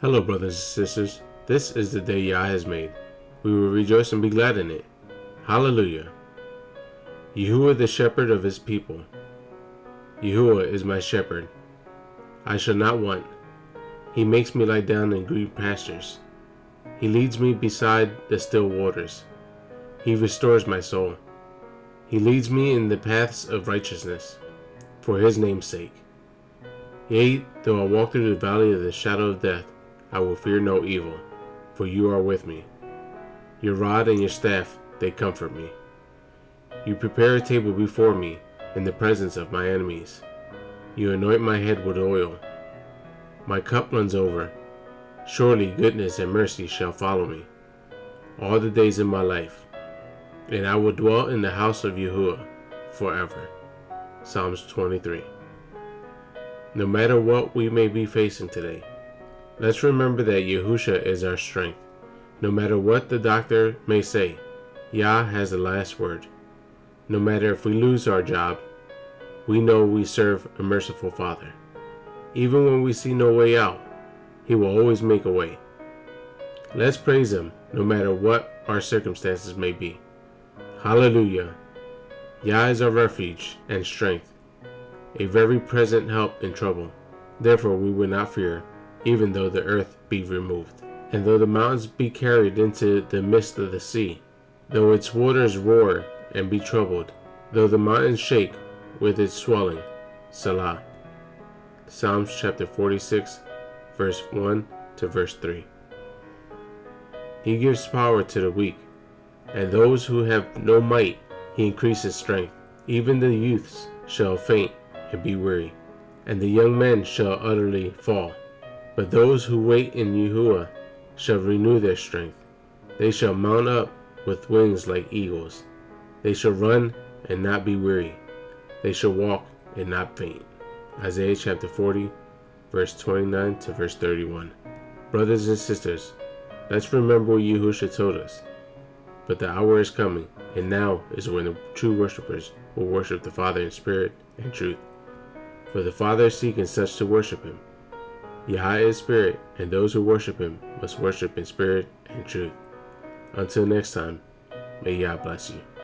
Hello, brothers and sisters. This is the day Yah has made. We will rejoice and be glad in it. Hallelujah. Yahuah the shepherd of his people. Yahuah is my shepherd. I shall not want. He makes me lie down in green pastures. He leads me beside the still waters. He restores my soul. He leads me in the paths of righteousness, for his name's sake. Yea, though I walk through the valley of the shadow of death, I will fear no evil, for you are with me. Your rod and your staff, they comfort me. You prepare a table before me in the presence of my enemies. You anoint my head with oil. My cup runs over. Surely goodness and mercy shall follow me all the days of my life, and I will dwell in the house of Yahuah forever. Psalms 23. No matter what we may be facing today, let's remember that Yahusha is our strength. No matter what the doctor may say, Yah has the last word. No matter if we lose our job, we know we serve a merciful Father. Even when we see no way out, He will always make a way. Let's praise Him no matter what our circumstances may be. Hallelujah. Yah is our refuge and strength, a very present help in trouble. Therefore we will not fear, even though the earth be removed, and though the mountains be carried into the midst of the sea, though its waters roar and be troubled, though the mountains shake with its swelling. Salah. Psalms chapter 46, verse 1 to verse 3. He gives power to the weak, and those who have no might He increases strength. Even the youths shall faint and be weary, and the young men shall utterly fall. But those who wait in Yahuah shall renew their strength. They shall mount up with wings like eagles. They shall run and not be weary. They shall walk and not faint. Isaiah chapter 40, verse 29 to verse 31. Brothers and sisters, let's remember what Yahushua told us. But the hour is coming, and now is when the true worshipers will worship the Father in spirit and truth. For the Father is seeking such to worship Him. Yah is spirit, and those who worship Him must worship in spirit and truth. Until next time, may Yah bless you.